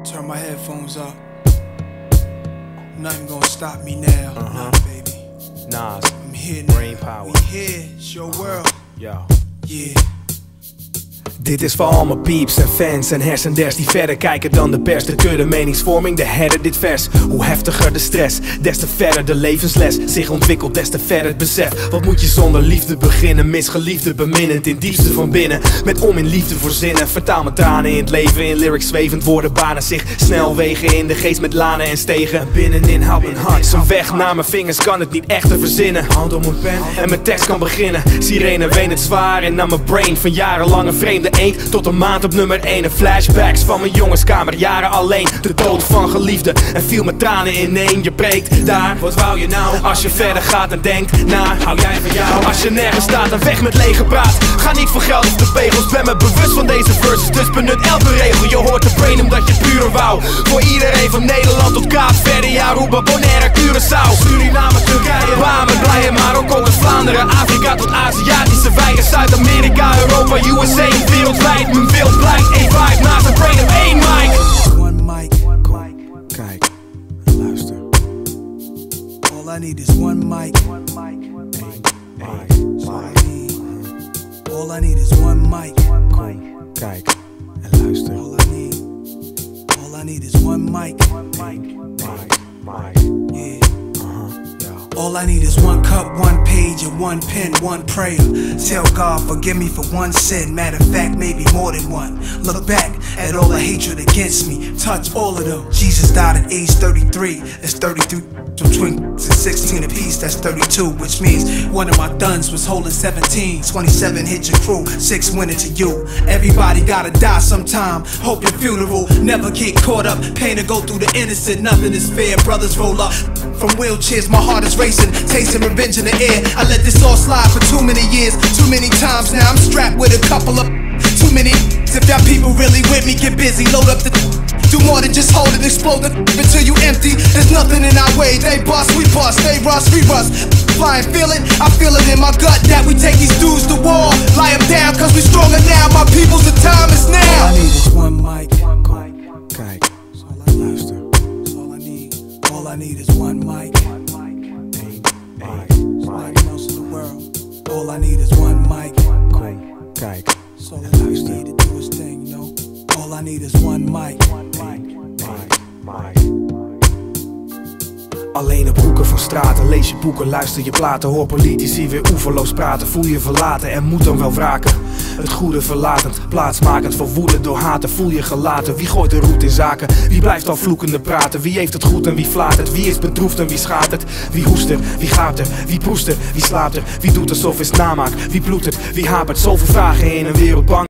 Turn my headphones up. Nothing gonna stop me now. Nah, baby. Nas, I'm here now. Brain Power. We here. It's your world. Yo. Yeah. Dit is voor al mijn pieps en fans en hersenders die verder kijken dan de pers. De kudde meningsvorming, de herder dit vers. Hoe heftiger de stress, des te verder de levensles zich ontwikkelt, des te verder het besef. Wat moet je zonder liefde beginnen? Misgeliefde beminnend in diepste van binnen. Met om in liefde voorzinnen. Vertaal mijn tranen in het leven, in lyrics zwevend. Woorden banen zich snelwegen in de geest met lanen en stegen. En binnenin houdt mijn hart zo'n weg naar mijn vingers, kan het niet echt te verzinnen. Hand op mijn pen en mijn tekst kan beginnen. Sirene ween het zwaar en naar mijn brain van jarenlange vreemde eend tot een maand op nummer 1. En flashbacks van mijn jongenskamer, jaren alleen. De dood van geliefde en viel met tranen ineen. Je preekt daar, wat wou je nou? Als je verder gaat en denkt na, hou jij van jou? Als je nergens staat en weg met lege praat. Ga niet voor geld of de pegels, ben me bewust van deze verses. Dus benut elke regel, je hoort de brain omdat je puur wou. Voor iedereen van Nederland tot Kaapverde, Aruba, Bonaire, Curaçao, Suriname, Turkije, Bahamen, Blijen, maar ook uit Vlaanderen, Afrika tot Aziatische wijken, Zuid-Amerika, Europa, USA, wereldwijd. Mijn beeld blijkt één vibe naast een brain op één mic. One mic. Kijk en luister. All I need is one mic. All I need is one mic. Kijk en luister. All I need is one mic. Yeah. All I need is one cup, one page, and one pen, one prayer. Tell God, forgive me for one sin. Matter of fact, maybe more than one. Look back at all the hatred against me. Touch all of them. Jesus died at age 33. That's 33 between 16 apiece. That's 32, which means one of my thuns was holding 17. 27 hit your crew, 6 went into you. Everybody gotta die sometime. Hope your funeral never get caught up. Pain to go through the innocent. Nothing is fair. Brothers roll up from wheelchairs. My heart is racing, tasting revenge in the air. I let this all slide for too many years, too many times. Now I'm strapped with a couple of too many. If y'all people really with me, get busy, load up the do more than just hold it, explode the until you empty. There's nothing in our way. They bust, we bust. They rust, we rust. Flying, feel it, I feel it in my gut that we take these dudes to war. Lie them down, cause we stronger now. My people's, the time is now. All I need is one mic. Kijk en luister. All I need. All I need is one mic. Nothing else in the world. All I need is one mic. Kijk So all I need to do his thing, you know. All I need is one mic. Alleen op hoeken van straten, lees je boeken, luister je platen. Hoor politici weer oeverloos praten, voel je verlaten en moet dan wel wraken. Het goede verlatend, plaatsmakend voor woede door haten. Voel je gelaten, wie gooit de roet in zaken? Wie blijft al vloekende praten? Wie heeft het goed en wie flaat het? Wie is bedroefd en wie schaadt het? Wie hoest er, wie gaapt er? Wie proest er, wie slaapt er? Wie doet alsof is namaak? Wie bloedt het, wie hapert? Zoveel vragen in een wereld bang.